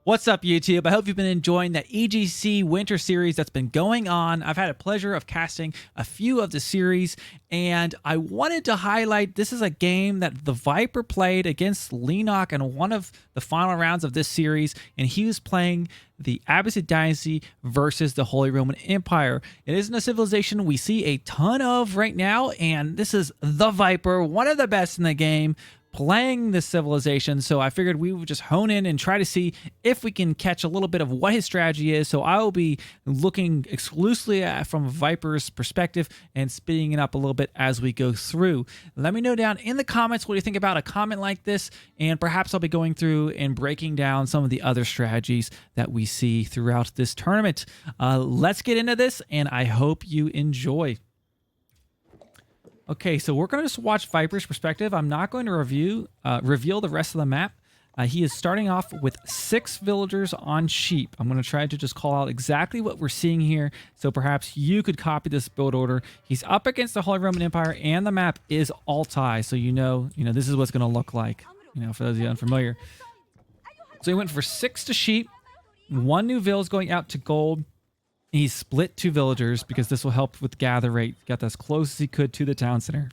What's up, YouTube? I hope you've been enjoying the EGC winter series that's been going on. I've had a pleasure of casting a few of the series, and I wanted to highlight this is a game that the Viper played against Lenok in one of the final rounds of this series, and he was playing the Abbasid dynasty versus the Holy Roman Empire. It isn't a civilization we see a ton of right now, and this is the Viper, one of the best in the game, playing this civilization. So I figured we would just hone in and try to see if we can catch a little bit of what his strategy is. So I will be looking exclusively at from a Viper's perspective and speeding it up a little bit as we go through. Let me know down in the comments what you think about a comment like this, and perhaps I'll be going through and breaking down some of the other strategies that we see throughout this tournament. Let's get into this, and I hope you enjoy. Okay, so we're going to just watch Viper's perspective. I'm not going to reveal the rest of the map. He is starting off with 6 villagers on sheep. I'm going to try to just call out exactly what we're seeing here, so perhaps you could copy this build order. He's up against the Holy Roman Empire, and the map is Altai, so you know this is what's going to look like. For those of you unfamiliar. So he went for 6 to sheep. 1 new vill is going out to gold. He split 2 villagers because this will help with gather rate. Got as close as he could to the town center.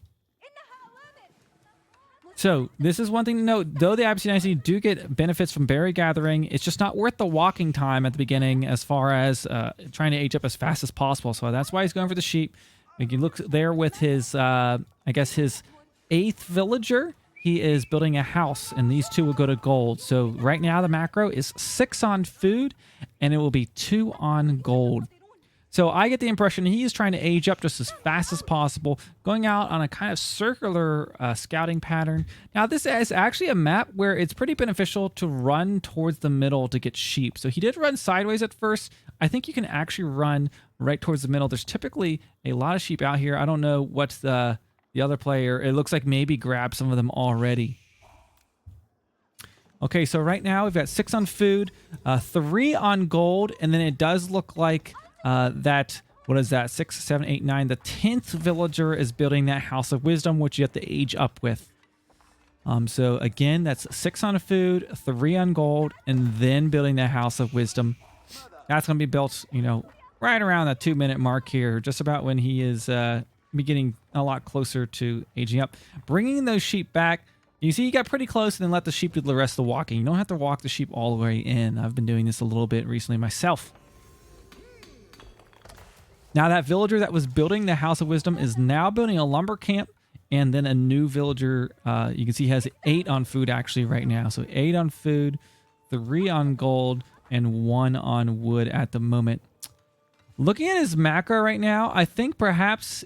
So this is one thing to note. Though the Abbasid dynasty do get benefits from berry gathering, it's just not worth the walking time at the beginning as far as trying to age up as fast as possible. So that's why he's going for the sheep. You can look there with his, I guess his 8th villager. He is building a house, and these 2 will go to gold. So right now the macro is 6 on food, and it will be 2 on gold. So I get the impression he is trying to age up just as fast as possible, going out on a kind of circular scouting pattern. Now this is actually a map where it's pretty beneficial to run towards the middle to get sheep. So he did run sideways at first. I think you can actually run right towards the middle. There's typically a lot of sheep out here. I don't know what the other player, it looks like maybe grabbed some of them already. Okay, so right now we've got 6 on food, 3 on gold, and then it does look like that, what is that, 6, 7, 8, 9, the 10th villager is building that House of Wisdom, which you have to age up with. So again, that's 6 on food, 3 on gold, and then building that House of Wisdom. That's going to be built, right around the 2-minute mark here, just about when he is be getting a lot closer to aging up. Bringing those sheep back, you see he got pretty close, and then let the sheep do the rest of the walking. You don't have to walk the sheep all the way in. I've been doing this a little bit recently myself. Now that villager that was building the House of Wisdom is now building a lumber camp, and then a new villager, you can see he has 8 on food actually right now. So 8 on food, 3 on gold, and 1 on wood at the moment. Looking at his macro right now, I think perhaps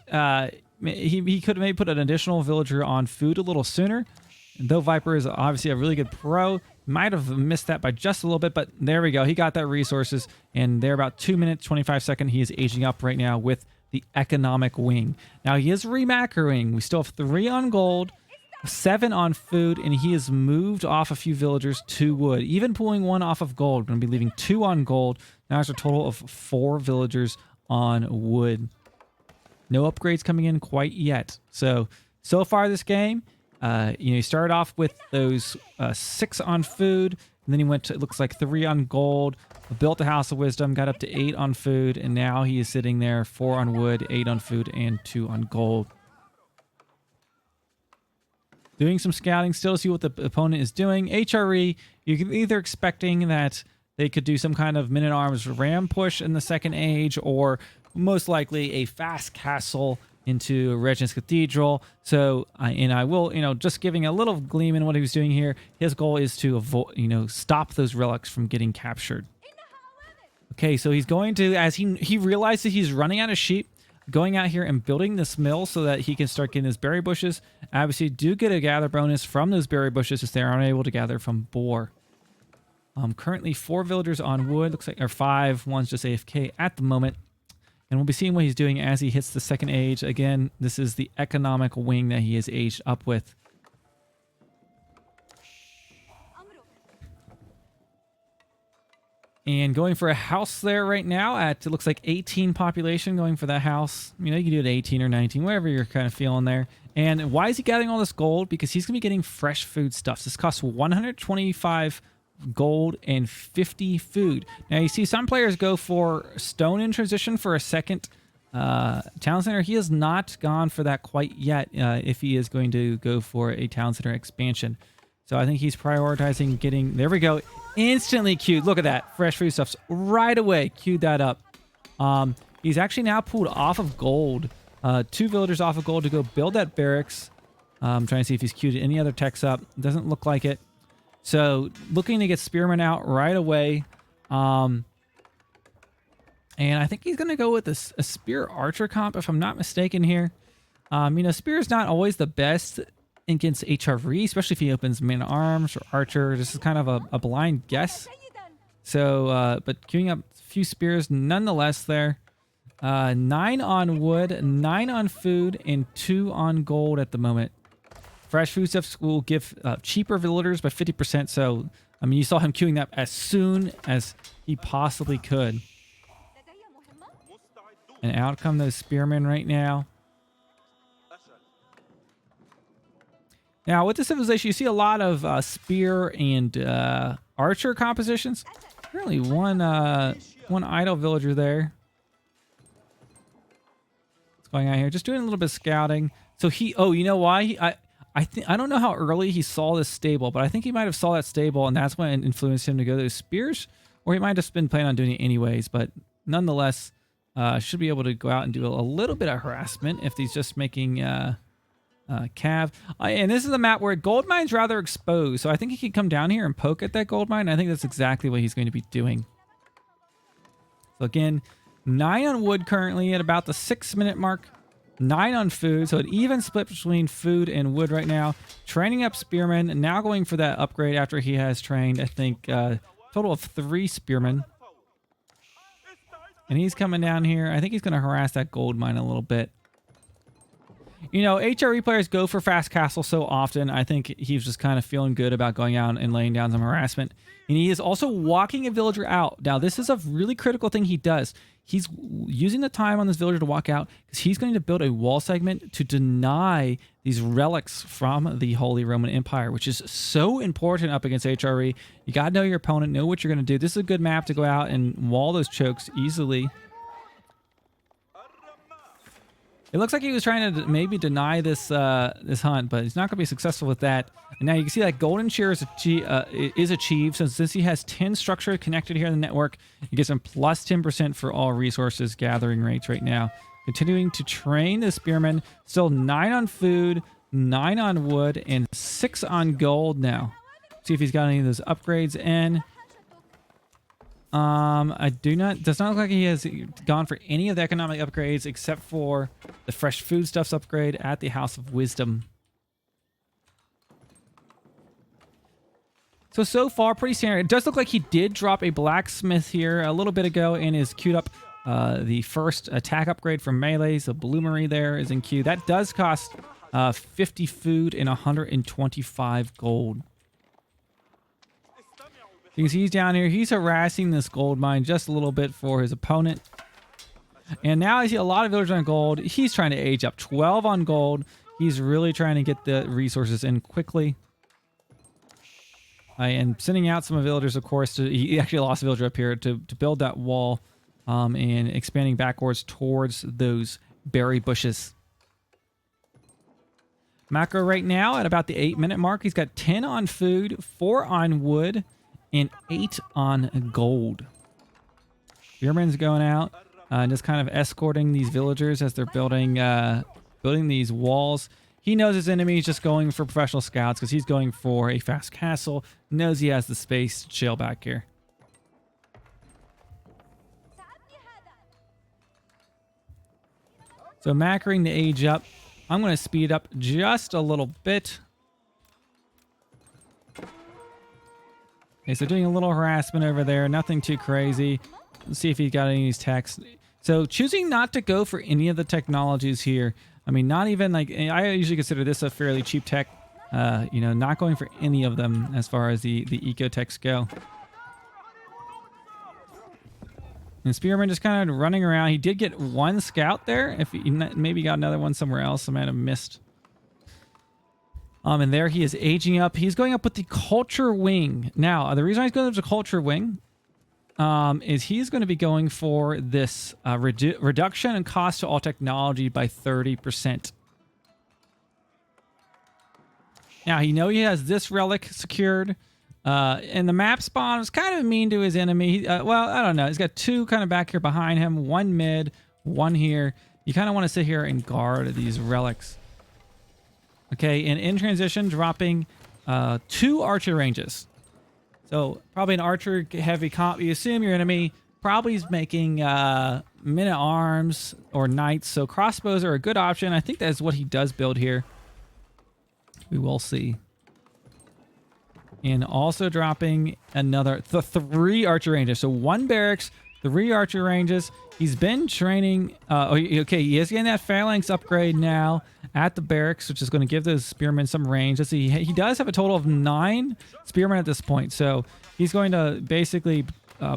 he could maybe put an additional villager on food a little sooner. And though Viper is obviously a really good pro, might have missed that by just a little bit, but there we go. He got that resources, and they're about 2 minutes, 25 seconds. He is aging up right now with the economic wing. Now he is remacroing. We still have 3 on gold, 7 on food, and he has moved off a few villagers to wood, even pulling 1 off of gold. Going to be leaving 2 on gold. Now there's a total of 4 villagers on wood. No upgrades coming in quite yet. So far this game, he started off with those 6 on food, and then he went to, it looks like 3 on gold, built the House of Wisdom, got up to 8 on food, and now he is sitting there 4 on wood, 8 on food, and 2 on gold. Doing some scouting still to see what the opponent is doing. HRE, you can either expecting that they could do some kind of men-at-arms ram push in the second age, or most likely a fast castle into Regent's Cathedral. So, and I will, just giving a little gleam in what he was doing here. His goal is to avoid, stop those relics from getting captured. Okay, so he's going to, as he realizes he's running out of sheep, going out here and building this mill so that he can start getting his berry bushes. Obviously, do get a gather bonus from those berry bushes as they are unable to gather from boar. Currently 4 villagers on wood, looks like, or 5. One's just AFK at the moment. And we'll be seeing what he's doing as he hits the second age. Again, this is the economic wing that he has aged up with. And going for a house there right now at, it looks like 18 population, going for that house. You can do it 18 or 19, whatever you're kind of feeling there. And why is he gathering all this gold? Because he's going to be getting fresh food stuff. This costs 125 gold, and 50 food. Now you see some players go for stone in transition for a second town center. He has not gone for that quite yet if he is going to go for a town center expansion. So I think he's prioritizing getting, there we go, instantly queued. Look at that, fresh food stuffs right away, queued that up. He's actually now pulled off of gold, 2 villagers off of gold to go build that barracks. I'm trying to see if he's queued any other techs up. Doesn't look like it. So looking to get spearmen out right away. And I think he's going to go with a spear archer comp, if I'm not mistaken here. You know, spear is not always the best against HRE, especially if he opens man arms or archer. This is kind of a blind guess. So, but queuing up a few spears nonetheless there. 9 on wood, 9 on food, and 2 on gold at the moment. Fresh foodstuffs will give cheaper villagers by 50%. So, I mean, you saw him queuing up as soon as he possibly could. And out come those spearmen right now. Now, with the civilization, you see a lot of spear and archer compositions. Really, one idle villager there. What's going on here? Just doing a little bit of scouting. So he, oh, you know why? I don't know how early he saw this stable, but I think he might have saw that stable, and that's what influenced him to go to those spears, or he might have just been planning on doing it anyways. But nonetheless, should be able to go out and do a little bit of harassment if he's just making cav. And this is a map where gold mine's rather exposed, so I think he can come down here and poke at that gold mine. I think that's exactly what he's going to be doing. So again, 9 on wood currently at about the 6-minute mark. 9 on food, so an even split between food and wood right now. Training up spearmen, and now going for that upgrade after he has trained, I think, total of 3 spearmen. And he's coming down here. I think he's going to harass that gold mine a little bit. You know, HRE players go for fast castle so often. I think he's just kind of feeling good about going out and laying down some harassment. And he is also walking a villager out. Now, this is a really critical thing he does. He's using the time on this villager to walk out because he's going to build a wall segment to deny these relics from the Holy Roman Empire, which is so important up against HRE. You got to know your opponent, know what you're going to do. This is a good map to go out and wall those chokes easily. It looks like he was trying to maybe deny this this hunt, but he's not going to be successful with that. And now you can see that golden shear is achieved. Since he has 10 structure connected here in the network, it gives him plus 10% for all resources gathering rates right now. Continuing to train the spearmen. Still 9 on food, 9 on wood, and 6 on gold now. See if he's got any of those upgrades in. Does not look like he has gone for any of the economic upgrades except for the fresh foodstuffs upgrade at the House of Wisdom. So far, pretty standard. It does look like he did drop a blacksmith here a little bit ago and is queued up the first attack upgrade from melee. So Bloomery there is in queue. That does cost 50 food and 125 gold. You can see he's down here. He's harassing this gold mine just a little bit for his opponent. And now I see a lot of villagers on gold. He's trying to age up. 12 on gold. He's really trying to get the resources in quickly. And sending out some villagers, of course. He actually lost a villager up here to build that wall and expanding backwards towards those berry bushes. Macro right now at about the 8-minute mark. He's got 10 on food, 4 on wood, and 8 on gold. Spearman's going out, just kind of escorting these villagers as they're building these walls. He knows his enemy is just going for professional scouts because he's going for a fast castle. Knows he has the space to chill back here. So macroing the age up. I'm going to speed up just a little bit. Okay, so doing a little harassment over there. Nothing too crazy. Let's see if he's got any of these techs. So choosing not to go for any of the technologies here. I mean, not even like, I usually consider this a fairly cheap tech. You know, not going for any of them as far as the eco techs go. And Spearman just kind of running around. He did get 1 scout there. If he maybe got another one somewhere else, I might have missed. And there he is aging up. He's going up with the culture wing. Now, the reason he's going up with the culture wing is he's going to be going for this reduction in cost to all technology by 30%. Now, he has this relic secured. And the map spawn is kind of mean to his enemy. Well, I don't know. He's got 2 kind of back here behind him. 1 mid, 1 here. You kind of want to sit here and guard these relics. Okay, and in transition, dropping 2 archer ranges. So probably an archer heavy comp. You assume your enemy probably is making men-at-arms or knights. So crossbows are a good option. I think that's what he does build here. We will see. And also dropping another 3 archer ranges. So 1 barracks, 3 archer ranges. He's been training. Okay, he is getting that phalanx upgrade now at the barracks, which is going to give those spearmen some range. Let's see, he does have a total of 9 spearmen at this point. So he's going to basically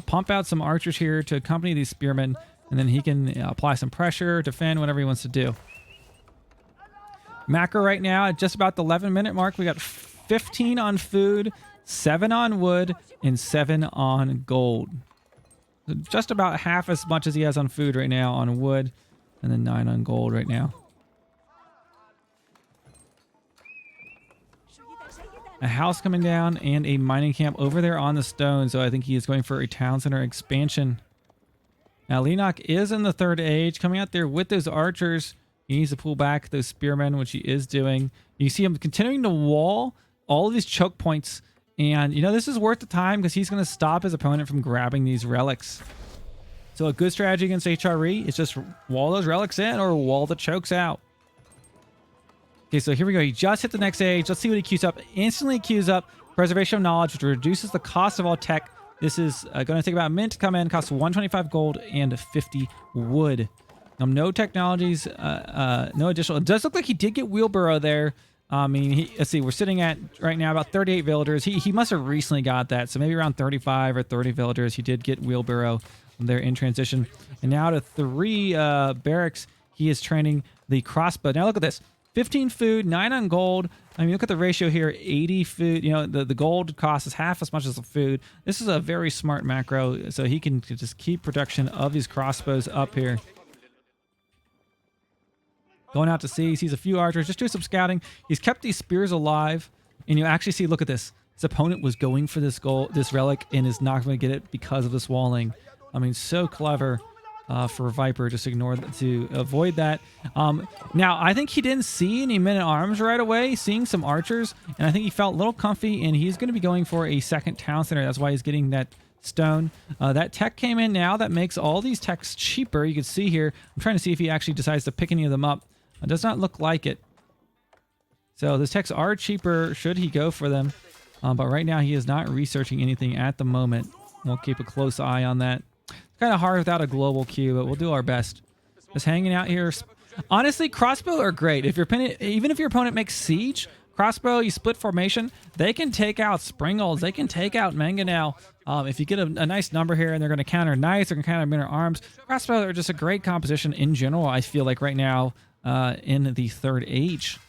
pump out some archers here to accompany these spearmen, and then he can apply some pressure, defend, whatever he wants to do. Macro right now at just about the 11-minute mark. We got 15 on food, 7 on wood, and 7 on gold. So just about half as much as he has on food right now on wood, and then 9 on gold right now. A house coming down and a mining camp over there on the stone. So I think he is going for a town center expansion. Now Lenok is in the 3rd age, coming out there with those archers. He needs to pull back those spearmen, which he is doing. You see him continuing to wall all of these choke points. And, this is worth the time because he's going to stop his opponent from grabbing these relics. So a good strategy against HRE is just wall those relics in or wall the chokes out. Okay, so here we go. He just hit the next age. Let's see what he queues up. Instantly queues up Preservation of Knowledge, which reduces the cost of all tech. This is going to take about a minute to come in. Costs 125 gold and 50 wood. No technologies, no additional. It does look like he did get wheelbarrow there. I mean, let's see, we're sitting at right now about 38 villagers. He must have recently got that. So maybe around 35 or 30 villagers. He did get wheelbarrow there in transition. And now to 3 barracks, he is training the crossbow. Now look at this. 15 food, 9 on gold. I mean, look at the ratio here, 80 food. The gold cost is half as much as the food. This is a very smart macro. So he can just keep production of these crossbows up here. Going out to sea, he sees a few archers, just do some scouting. He's kept these spears alive, and you actually see, look at this. His opponent was going for this relic, and is not going to get it because of this walling. I mean, so clever for Viper, just to avoid that. Now, I think he didn't see any men-at-arms right away, seeing some archers, and I think he felt a little comfy, and he's going to be going for a second town center. That's why he's getting that stone. That tech came in now. That makes all these techs cheaper. You can see here. I'm trying to see if he actually decides to pick any of them up. It does not look like it. So those techs are cheaper should he go for them. But right now he is not researching anything at the moment. We'll keep a close eye on that. It's kind of hard without a global queue, but we'll do our best. Just hanging out here. Honestly, crossbow are great. Even if your opponent makes siege, crossbow, you split formation, they can take out Springles. They can take out Mangonel. If you get a nice number here and they're going to counter knights, they're going to counter men-at-arms. Crossbow are just a great composition in general, I feel like right now. In the 3rd age.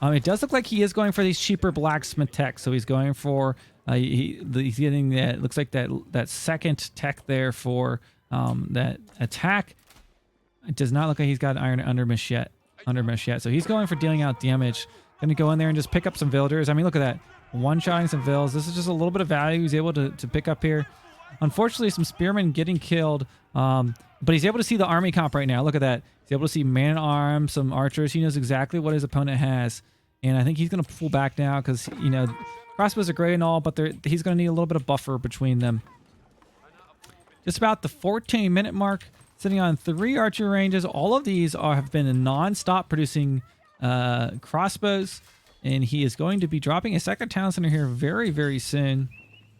It does look like he is going for these cheaper blacksmith tech. So he's going for he's getting that, looks like that second tech there for that attack. It does not look like he's got an iron undermesh yet. So he's going for dealing out damage. Going to go in there and just pick up some villagers. I mean, look at that. One-shotting some vills. This is just a little bit of value he's able to pick up here. Unfortunately, some spearmen getting killed. But he's able to see the army comp right now. Look at that. He's able to see man-at-arms, some archers. He knows exactly what his opponent has. And I think he's going to pull back now because, crossbows are great and all, but he's going to need a little bit of buffer between them. Just about the 14-minute mark, sitting on 3 archer ranges. All of these have been non-stop producing crossbows. And he is going to be dropping a second town center here very, very soon.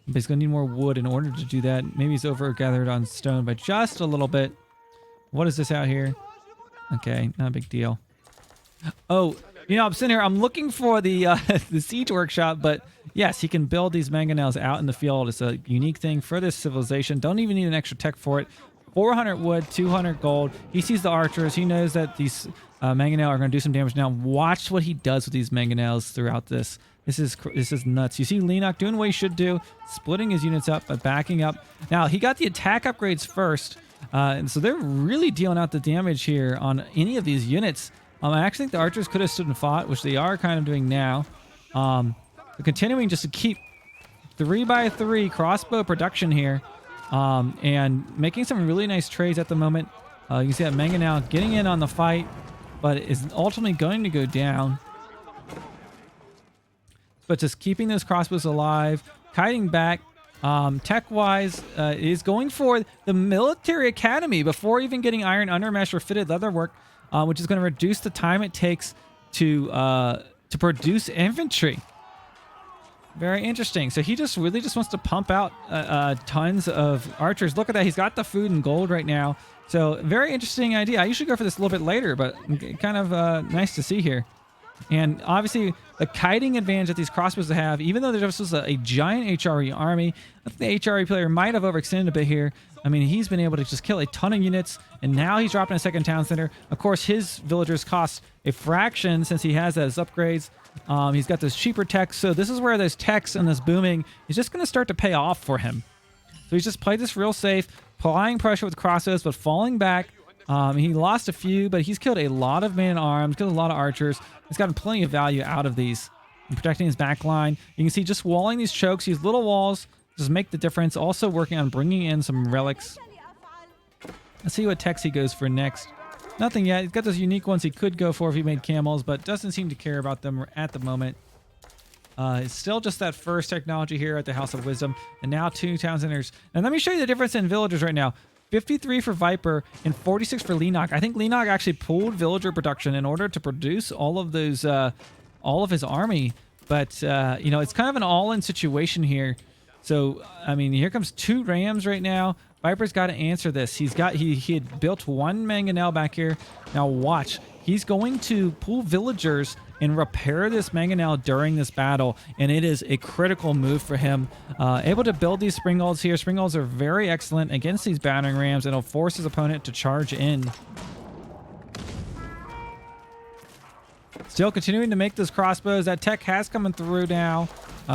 But he's going to need more wood in order to do that. Maybe he's over-gathered on stone by just a little bit. What is this out here? Okay, not a big deal. Oh, I'm sitting here. I'm looking for the the siege workshop, but yes, he can build these mangonels out in the field. It's a unique thing for this civilization. Don't even need an extra tech for it. 400 wood, 200 gold. He sees the archers. He knows that these mangonel are going to do some damage. Now watch what he does with these mangonels throughout this. This is nuts. You see Leenock doing what he should do, splitting his units up, but backing up. Now he got the attack upgrades first, and so they're really dealing out the damage here on any of these units. I actually think the archers could have stood and fought, which they are kind of doing now. They're continuing just to keep 3x3 crossbow production here, and making some really nice trades at the moment. You can see that Manga now getting in on the fight, but is ultimately going to go down. But just keeping those crossbows alive, kiting back. Tech-wise, is going for the military academy before even getting iron undermesh or fitted leatherwork, which is going to reduce the time it takes to produce infantry. Very interesting. So he just really just wants to pump out tons of archers. Look at that. He's got the food and gold right now. So very interesting idea. I usually go for this a little bit later, but kind of nice to see here. And obviously the kiting advantage that these crossbows have, even though there's just a giant HRE army, I think the HRE player might have overextended a bit here. I mean, he's been able to just kill a ton of units, and now he's dropping a second town center. Of course, his villagers cost a fraction since he has those upgrades. He's got those cheaper techs, so this is where those techs and this booming is just going to start to pay off for him. So he's just played this real safe, applying pressure with crossbows, but falling back. He lost a few, but he's killed a lot of man-at-arms, killed a lot of archers. He's gotten plenty of value out of these and protecting his back line. You can see just walling these chokes, these little walls, just make the difference. Also working on bringing in some relics. Let's see what techs he goes for next. Nothing yet. He's got those unique ones he could go for if he made camels, but doesn't seem to care about them at the moment. It's still just that first technology here at the House of Wisdom, and now 2 town centers. And let me show you the difference in villagers right now. 53 for Viper and 46 for Leenock. I think Leenock actually pulled villager production in order to produce all of those, all of his army. But you know, it's kind of an all-in situation here. So I mean, here comes 2 rams right now. Viper's got to answer this. He had built 1 mangonel back here. Now watch. He's going to pull villagers and repair this mangonel during this battle, and it is a critical move for him. Able to build these springalds here. Springalds are very excellent against these battering rams, and it'll force his opponent to charge in. Still continuing to make those crossbows. That tech has coming through now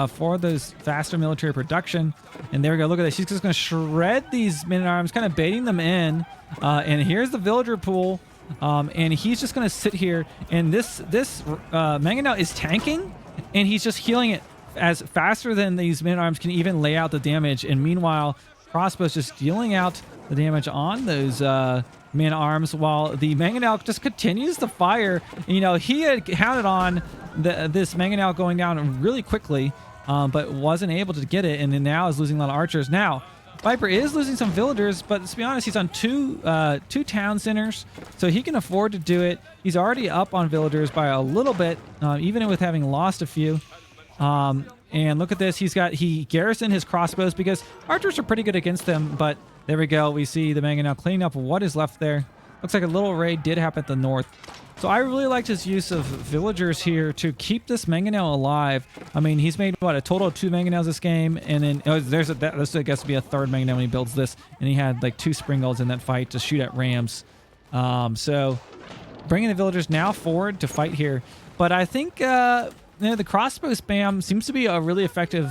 for those faster military production. And there we go. Look at this. He's just going to shred these men-at-arms, kind of baiting them in. And here's the villager pool. And he's just going to sit here. And this mangonel is tanking, and he's just healing it as faster than these men-at-arms can even lay out the damage. And meanwhile, Crossbow's just dealing out the damage on those men-at-arms while the mangonel just continues to fire. And, you know, he had counted on this mangonel going down really quickly, but wasn't able to get it, and then now is losing a lot of archers. Now, Viper is losing some villagers, but let's be honest, he's on two town centers, so he can afford to do it. He's already up on villagers by a little bit, even with having lost a few. And look at this, he garrisoned his crossbows because archers are pretty good against them, but there we go. We see the mangonel cleaning up what is left there. Looks like a little raid did happen at the north. So I really liked his use of villagers here to keep this mangonel alive. I mean, he's made, what, a total of 2 mangonels this game, and then this I guess would be a 3rd mangonel when he builds this, and he had like 2 springals in that fight to shoot at rams. So bringing the villagers now forward to fight here. But I think you know, the crossbow spam seems to be a really effective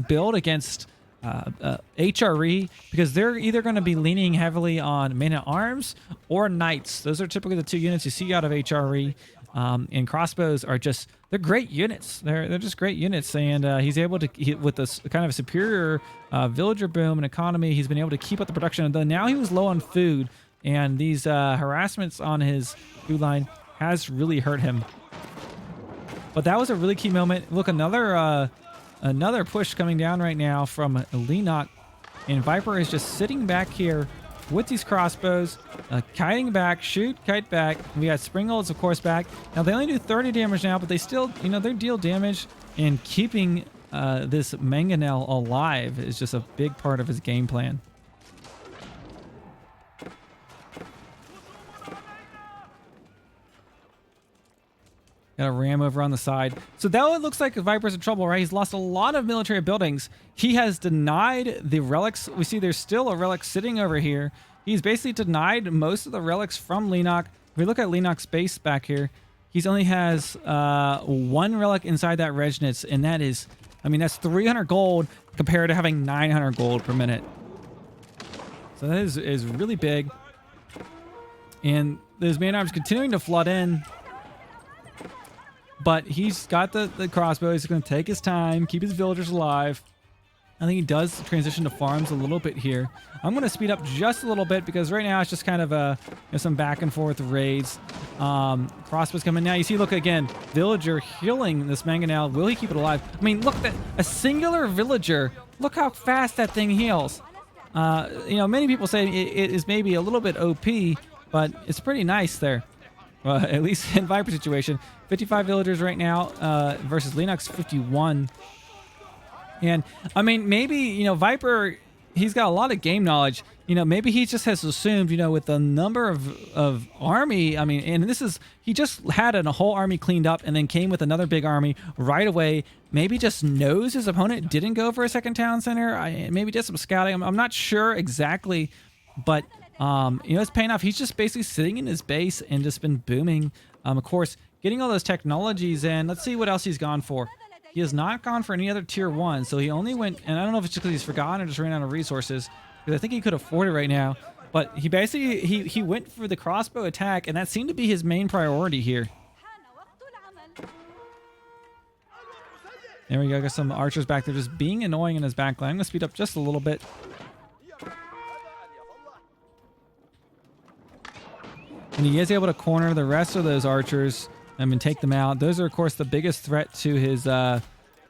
build against HRE, because they're either going to be leaning heavily on men-at-arms or knights. Those are typically the 2 units you see out of HRE. And crossbows are just, they're great units. They're just great units, and he's able to, with this kind of a superior villager boom and economy, he's been able to keep up the production. And now he was low on food, and these harassments on his food line has really hurt him. But that was a really key moment. Look, another push coming down right now from Leenock, and Viper is just sitting back here with these crossbows, kiting back, shoot, kite back. We got springolds, of course, back. Now they only do 30 damage now, but they still, you know, they deal damage, and keeping this mangonel alive is just a big part of his game plan. Got a ram over on the side. So that one looks like Viper's in trouble, right? He's lost a lot of military buildings. He has denied the relics. We see there's still a relic sitting over here. he's basically denied most of the relics from Lenok. If we look at Lenok's base back here, he only has 1 relic inside that Regnitz, and that is, I mean, that's 300 gold compared to having 900 gold per minute. So that is really big. And those man-arms continuing to flood in. But he's got the crossbow. He's going to take his time, keep his villagers alive. I think he does transition to farms a little bit here. I'm going to speed up just a little bit because right now it's just kind of some back and forth raids. Crossbow's coming now. You see, look again, villager healing this mangonel. Will he keep it alive? I mean, look at that. A singular villager. Look how fast that thing heals. You know, many people say it is maybe a little bit OP, but it's pretty nice there. At least in Viper's situation. 55 villagers right now versus Lenok's 51. And, I mean, maybe, you know, Viper, he's got a lot of game knowledge. You know, maybe he just has assumed, you know, with the number of army, I mean, and this is, he just had a whole army cleaned up and then came with another big army right away. Maybe just knows his opponent didn't go for a second town center. Maybe did some scouting. I'm not sure exactly, but, you know, it's paying off. He's just basically sitting in his base and just been booming. Of course, getting all those technologies in. Let's see what else he's gone for. He has not gone for any other tier 1, so he only went, and I don't know if it's just because he's forgotten or just ran out of resources, because I think he could afford it right now, but he basically, he went for the crossbow attack, and that seemed to be his main priority here. There we go, got some archers back there just being annoying in his backline. I'm going to speed up just a little bit. And he is able to corner the rest of those archers and take them out. Those are, of course, the biggest threat to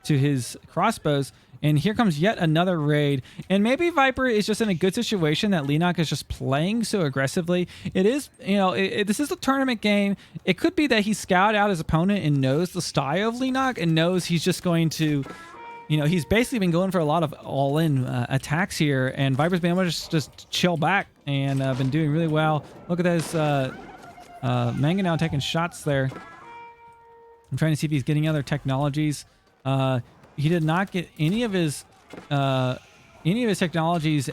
his crossbows. And here comes yet another raid. And maybe Viper is just in a good situation that Lenok is just playing so aggressively. It is, you know, this is a tournament game. It could be that he scouted out his opponent and knows the style of Lenok and knows he's just going to, you know, he's basically been going for a lot of all-in attacks here. And Viper's been able to just chill back and been doing really well. Look at this Mangonel taking shots there. I'm trying to see if he's getting other technologies. He did not get any of his technologies,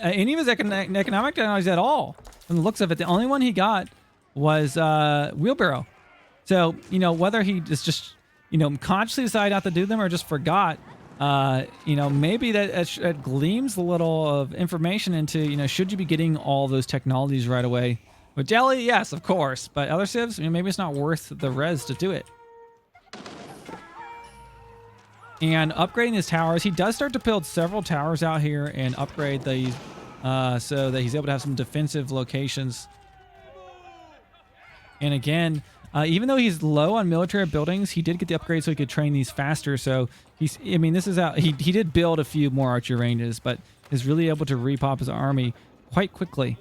any of his economic technologies at all. From the looks of it, the only one he got was wheelbarrow. So, you know, whether he just you know, consciously decided not to do them or just forgot, you know, maybe that gleams a little of information into, you know, should you be getting all those technologies right away? With Jelly, yes, of course. But other civs, you know, maybe it's not worth the res to do it. And upgrading his towers, he does start to build several towers out here and upgrade these so that he's able to have some defensive locations. And again, even though he's low on military buildings, he did get the upgrade so he could train these faster. So he's, I mean, this is how he did build a few more archer ranges, but is really able to repop his army quite quickly.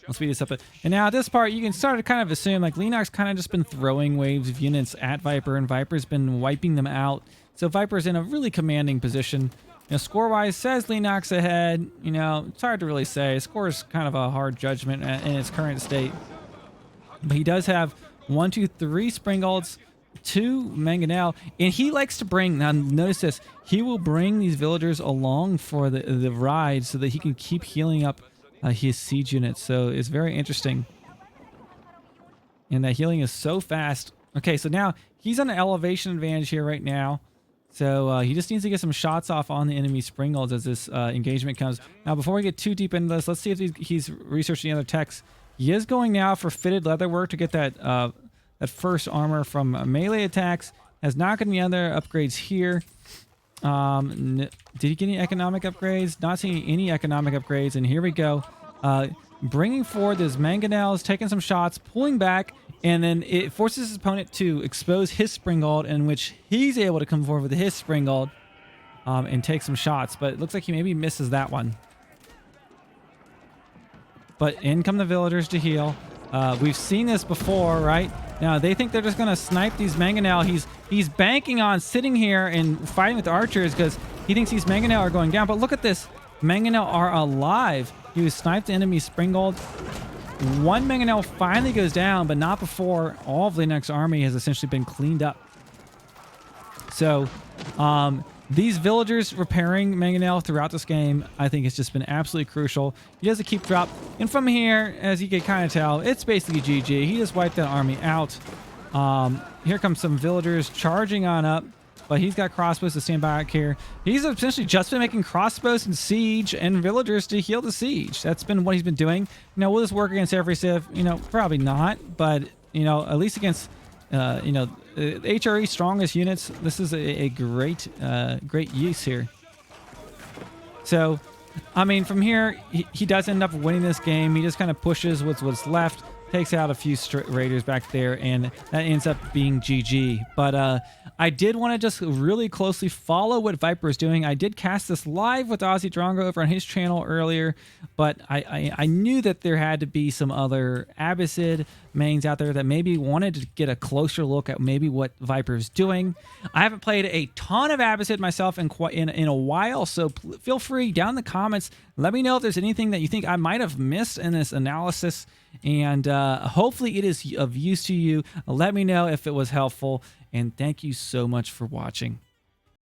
Let's speed this up. And now at this part, you can start to kind of assume like Lenok's kind of just been throwing waves of units at Viper, and Viper's been wiping them out. So Viper's in a really commanding position. You know, score-wise, says Lenok's ahead. You know, it's hard to really say. Score is kind of a hard judgment in its current state. But he does have 1, 2, 3 Springolds, 2 Mangonel, and he likes to bring, now notice this, he will bring these villagers along for the ride so that he can keep healing up his siege units. So it's very interesting. And that healing is so fast. Okay, so now he's on an elevation advantage here right now. So he just needs to get some shots off on the enemy Springolds as this engagement comes. Now, before we get too deep into this, let's see if he's researching other techs. He is going now for fitted leatherwork to get that that first armor from melee attacks. Has not got any other upgrades here. Did he get any economic upgrades? Not seeing any economic upgrades. And here we go. Bringing forward his Mangonels, taking some shots, pulling back, and then it forces his opponent to expose his Springold, in which he's able to come forward with his Springold and take some shots. But it looks like he maybe misses that one. But in come the villagers to heal. We've seen this before, right? Now, they think they're just going to snipe these Mangonel. He's banking on sitting here and fighting with the archers because he thinks these Mangonel are going down. But look at this. Mangonel are alive. He was sniped the enemy Springgold. One Mangonel finally goes down, but not before all of Lenok's army has essentially been cleaned up. So, these villagers repairing Mangonel throughout this game, I think, has just been absolutely crucial. He does a keep drop. And from here, as you can kind of tell, it's basically GG. He just wiped that army out. Here comes some villagers charging on up. But he's got crossbows to stand back here. He's essentially just been making crossbows and siege and villagers to heal the siege. That's been what he's been doing. Now, will this work against every civ? You know, probably not. But, you know, at least against, you know, HRE strongest units, this is a great, great use here. So, I mean, from here, he does end up winning this game. He just kind of pushes what's left, takes out a few raiders back there, and that ends up being GG. But I did want to just really closely follow what Viper is doing. I did cast this live with Aussie Drongo over on his channel earlier, but I knew that there had to be some other Abbasid mains out there that maybe wanted to get a closer look at maybe what Viper is doing. I haven't played a ton of Abbasid myself in a while, so feel free down in the comments. Let me know if there's anything that you think I might have missed in this analysis, and hopefully it is of use to you. Let me know if it was helpful, and thank you so much for watching.